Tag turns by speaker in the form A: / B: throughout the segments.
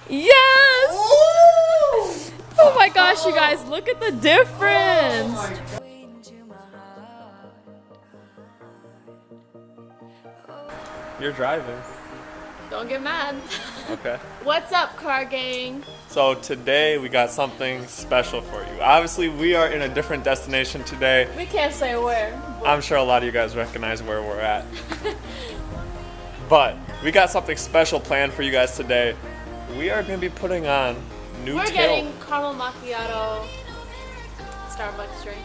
A: Yes! Oh my gosh, you guys, look at the difference.
B: You're driving.
A: Don't get mad.
B: Okay.
A: What's up, car gang?
B: So today we got something special for you. Obviously, we are in a different destination today.
A: We can't say where.
B: I'm sure a lot of you guys recognize where we're at. But we got something special planned for you guys today. We are going to be putting on
A: We're getting caramel macchiato Starbucks drink.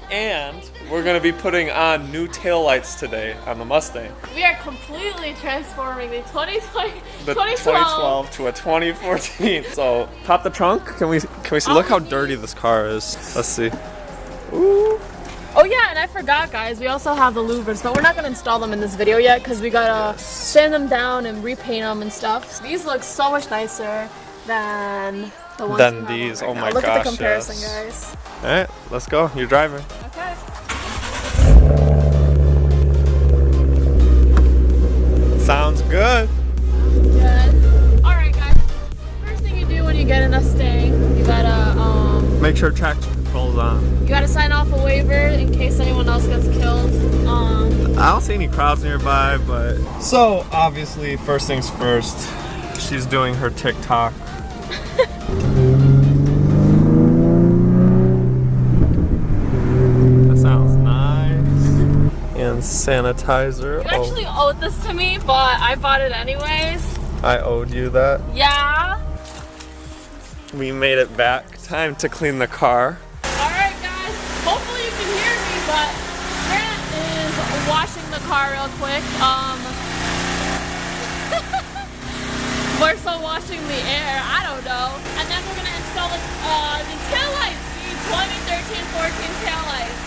B: And we're going to be putting on new taillights today on the Mustang.
A: We are completely transforming the
B: 2012 to a 2014. So pop the trunk. Can we see? Look how dirty this car is. Let's see. Ooh.
A: Oh yeah, and I forgot, guys. We also have the louvers, but we're not gonna install them in this video yet because we gotta sand them down and repaint them and stuff. These look so much nicer than the ones
B: than these.
A: Right
B: oh
A: now.
B: my
A: Look
B: gosh!
A: Look at the comparison,
B: yes.
A: guys.
B: All right, let's go. You're driving.
A: Okay.
B: Sounds good.
A: Good. All right, guys. First thing you do when you get in a Mustang, you gotta
B: make sure traction control's on.
A: You gotta sign off a waiver in case anyone else gets killed.
B: I don't see any crowds nearby, but so obviously, first things first, she's doing her TikTok. That sounds nice. And sanitizer.
A: You actually owed this to me, but I bought it anyways.
B: I owed you that.
A: Yeah.
B: We made it back. Time to clean the car.
A: Alright guys, hopefully you can hear me, but Grant is washing the car real quick. We're still washing the air, I don't know. And then we're gonna install the taillights, the 2013-14 taillights.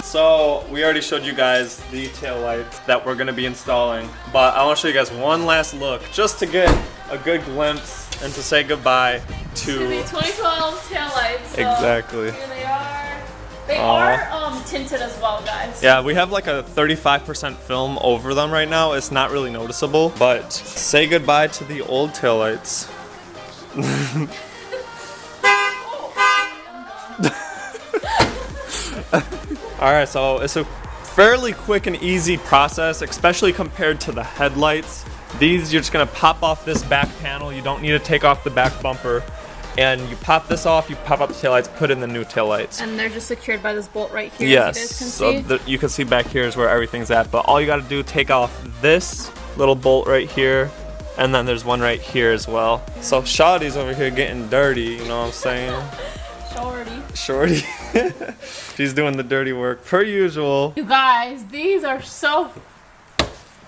B: So we already showed you guys the taillights that we're gonna be installing, but I wanna show you guys one last look just to get a good glimpse and to say goodbye to
A: the 2012 taillights. So
B: exactly.
A: Here they are. They are tinted as well, guys.
B: Yeah, we have like a 35% film over them right now. It's not really noticeable, but say goodbye to the old taillights. Alright, so it's a fairly quick and easy process, especially compared to the headlights. These, you're just going to pop off this back panel. You don't need to take off the back bumper. And you pop this off, you pop up the taillights, put in the new taillights.
A: And they're just secured by this bolt right here.
B: Yes,
A: as you guys can
B: so
A: see.
B: you can see back here is where everything's at. But all you got to do, take off this little bolt right here. And then there's one right here as well. So Shawty's over here getting dirty, you know what I'm saying? Shorty. She's doing the dirty work per usual.
A: You guys, these are so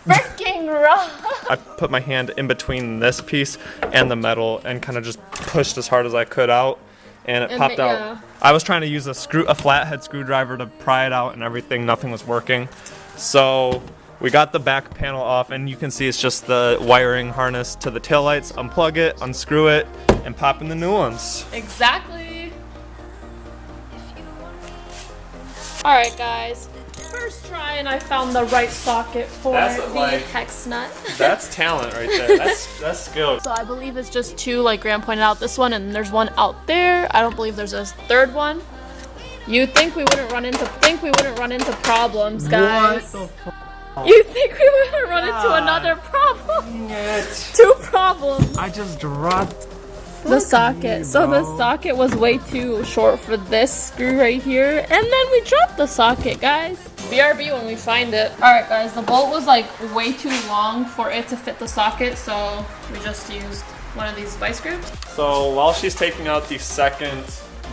A: freaking rough.
B: I put my hand in between this piece and the metal and kind of just pushed as hard as I could out, and it popped out.
A: Yeah.
B: I was trying to use a flathead screwdriver to pry it out and everything. Nothing was working. So we got the back panel off, and you can see it's just the wiring harness to the taillights. Unplug it, unscrew it, and pop in the new ones.
A: Exactly. Alright guys, first try and I found the right socket for the hex nut.
B: That's talent right there. That's skill.
A: So I believe it's just two, like Graham pointed out, this one, and there's one out there. I don't believe there's a third one. You'd think we wouldn't run into problems, guys. You think we wouldn't run into another problem? Two problems.
B: I just dropped
A: the socket. So the socket was way too short for this screw right here, and then we dropped the socket, guys. BRB when we find it. Alright guys, the bolt was like way too long for it to fit the socket, so we just used one of these vice grips.
B: So while she's taking out the second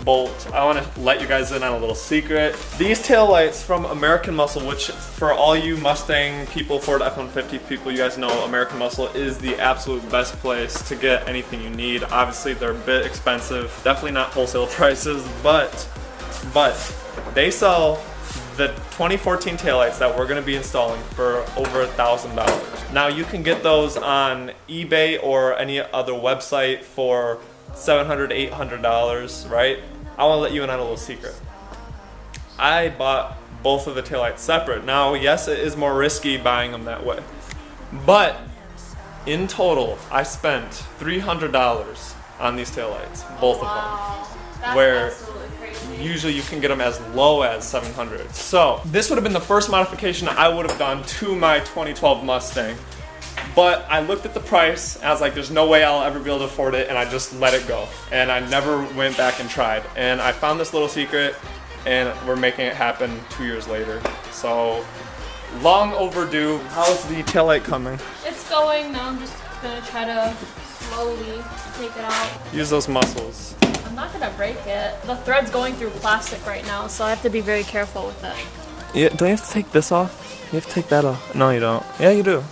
B: bolt, I want to let you guys in on a little secret. These taillights from American Muscle, which for all you Mustang people, Ford F-150 people, you guys know American Muscle is the absolute best place to get anything you need. Obviously they're a bit expensive, definitely not wholesale prices, but they sell the 2014 taillights that we're going to be installing for over $1,000. Now you can get those on eBay or any other website for $700, $800, right? I want to let you in on a little secret. I bought both of the taillights separate. Now, yes, it is more risky buying them that way, but In total, I spent $300 on these taillights, both of them.
A: That's
B: Where
A: absolutely crazy.
B: usually you can get them as low as $700. So this would have been the first modification I would have done to my 2012 Mustang. But I looked at the price and I was like, there's no way I'll ever be able to afford it, and I just let it go. And I never went back and tried. And I found this little secret, and we're making it happen 2 years later. So long overdue. How's the taillight coming?
A: It's going. Now I'm just gonna try to slowly take it out.
B: Use those muscles.
A: I'm not gonna break it. The thread's going through plastic right now, so I have to be very careful with it.
B: Yeah, don't you have to take this off? You have to take that off. No, you don't. Yeah, you do.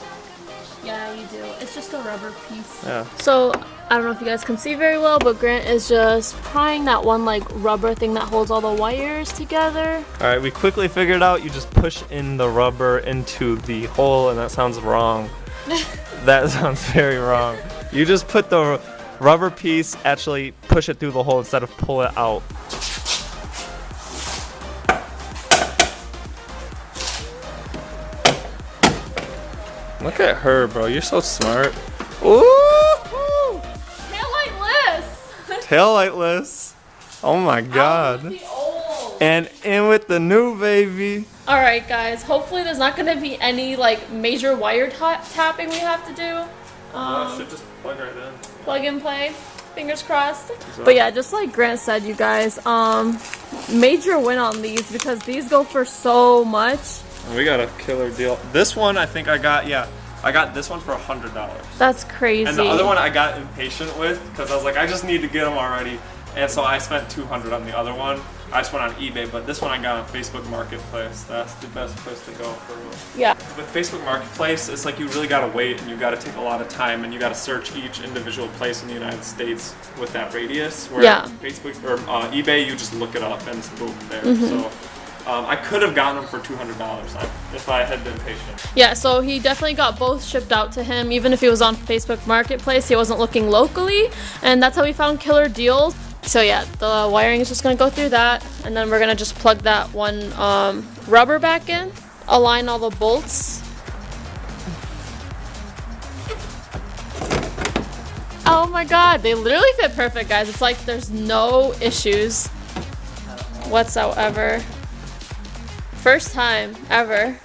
A: Yeah, you do. It's just a rubber piece.
B: Yeah.
A: So, I don't know if you guys can see very well, but Grant is just prying that one like rubber thing that holds all the wires together.
B: All right, we quickly figured out you just push in the rubber into the hole, and that sounds wrong. That sounds very wrong. You just put the rubber piece, actually push it through the hole instead of pull it out. Look at her, bro. You're so smart. Ooh!
A: Taillightless!
B: Taillightless. Oh my god.
A: Out with the old.
B: And in with the new, baby.
A: Alright guys, hopefully there's not going to be any like major wire tapping we have to do.
B: Should just plug right in.
A: Plug and play. Fingers crossed. But yeah, just like Grant said, you guys, major win on these because these go for so much.
B: We got a killer deal. This one I think I got this one for $100.
A: That's crazy.
B: And the other one I got impatient with because I was like, I just need to get them already. And so I spent $200 on the other one. I just went on eBay, but this one I got on Facebook Marketplace. That's the best place to go for real.
A: Yeah.
B: With Facebook Marketplace, it's like you really gotta wait and you gotta take a lot of time and you gotta search each individual place in the United States with that radius. Where Facebook or eBay, you just look it up and it's boom there. So I could have gotten them for $200 if I had been patient.
A: Yeah, so he definitely got both shipped out to him, even if he was on Facebook Marketplace. He wasn't looking locally, and that's how we found killer deals. So yeah, the wiring is just gonna go through that, and then we're gonna just plug that one rubber back in, align all the bolts. Oh my god, they literally fit perfect, guys. It's like there's no issues whatsoever. First time ever.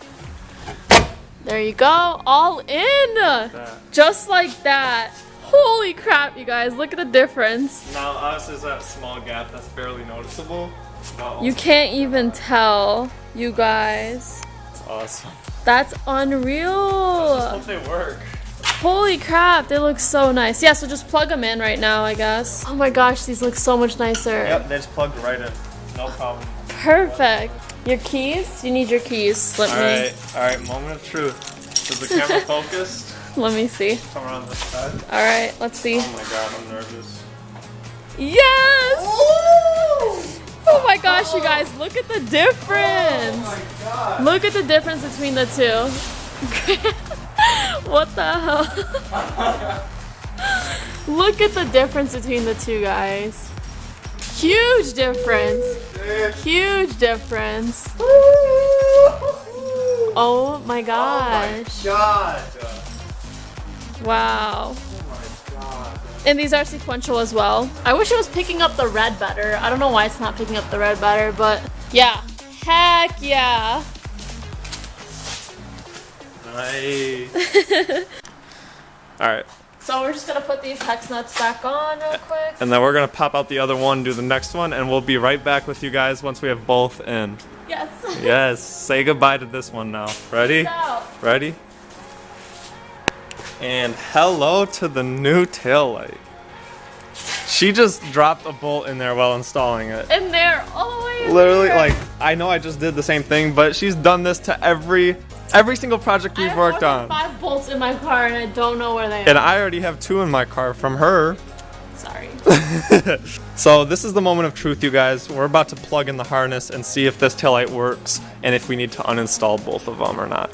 A: There you go, all in! Just like that. Holy crap, you guys, look at the difference.
B: Now us is that small gap that's barely noticeable.
A: You can't even tell, you guys.
B: That's awesome.
A: That's unreal.
B: I hope they work.
A: Holy crap, they look so nice. Yeah, so just plug them in right now, I guess. Oh my gosh, these look so much nicer.
B: Yep, they just plugged right in. No problem.
A: Perfect. Your keys? You need your keys. Let me.
B: Alright, moment of truth. Is the camera focused?
A: Let me see.
B: Come around this side.
A: Alright, let's see.
B: Oh my god, I'm nervous.
A: Yes!
B: Ooh!
A: Oh my gosh, you guys, look at the difference.
B: Oh my god.
A: Look at the difference between the two. What the hell? Look at the difference between the two, guys. Huge difference. Huge difference. Oh my gosh.
B: Oh my god.
A: Wow.
B: Oh my god.
A: And these are sequential as well. I wish it was picking up the red better. I don't know why it's not picking up the red better, but yeah. Heck yeah.
B: Nice. Alright.
A: So we're just gonna put these hex nuts back on real quick.
B: And then we're gonna pop out the other one, do the next one, and we'll be right back with you guys once we have both in.
A: Yes.
B: Yes. Say goodbye to this one now. Ready? Ready? And hello to the new taillight. She just dropped a bolt in there while installing it.
A: In there, all the way in
B: Literally,
A: there.
B: like, I know I just did the same thing, but she's done this to every single project we've worked on.
A: I have 5 bolts in my car and I don't know where they are.
B: And I already have 2 in my car from her.
A: Sorry.
B: So this is the moment of truth, you guys. We're about to plug in the harness and see if this taillight works and if we need to uninstall both of them or not.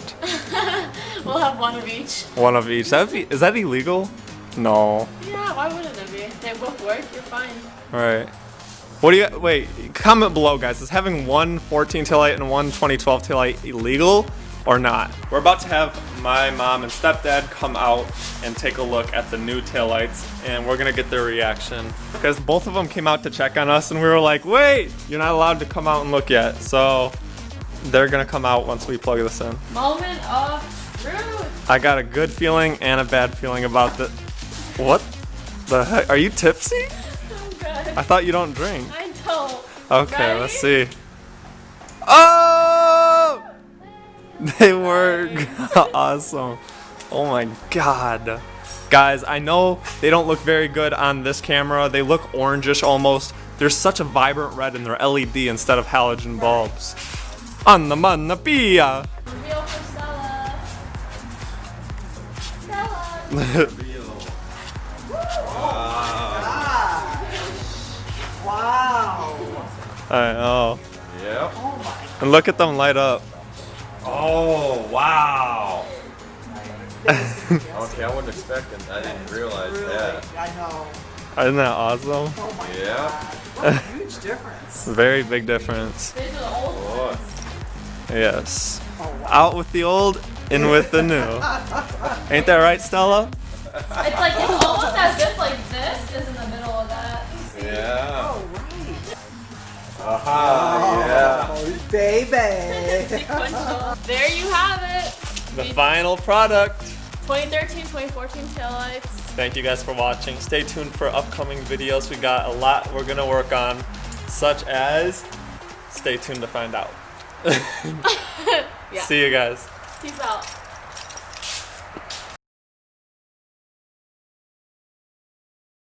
A: We'll have one of each.
B: One of each. Is that illegal? No.
A: Yeah, why wouldn't it be? They both work, you're fine.
B: Alright. What do you, wait, comment below, guys. Is having one 14 taillight and one 2012 taillight illegal? or not. We're about to have my mom and stepdad come out and take a look at the new taillights, and we're gonna get their reaction. Because both of them came out to check on us, and we were like, wait, you're not allowed to come out and look yet. So they're gonna come out once we plug this in.
A: Moment of truth.
B: I got a good feeling and a bad feeling about the, what the heck? Are you tipsy?
A: I'm good.
B: I thought you don't drink.
A: I don't.
B: Okay,
A: Ready?
B: let's see. Oh! They were awesome. Oh my god. Guys, I know they don't look very good on this camera. They look orangish almost. There's such a vibrant red in their LED instead of halogen bulbs. Anna manna pia.
A: Reveal for Stella. Stella.
C: Wow.
B: I know.
D: Yep.
C: Oh my.
B: And look at them light up.
D: Oh, wow.
C: Okay,
D: I wasn't expecting. I didn't realize
C: really,
D: that.
C: I know.
B: Isn't that awesome?
C: Oh my
D: Yeah.
C: God. What a huge difference.
B: Very big difference.
A: These are the old
D: Boy.
A: ones.
B: Yes.
C: Oh wow.
B: Out with the old, in with the new. Ain't that right, Stella?
A: It's like it's almost as if like this is in the middle of that.
D: Yeah.
C: Oh right.
D: Aha, yeah.
C: Oh baby.
A: Sequential. There you have it.
B: The final product.
A: 2013, 2014 taillights.
B: Thank you guys for watching. Stay tuned for upcoming videos. We got a lot we're gonna work on, such as, stay tuned to find out.
A: Yeah.
B: See you guys.
A: Peace out.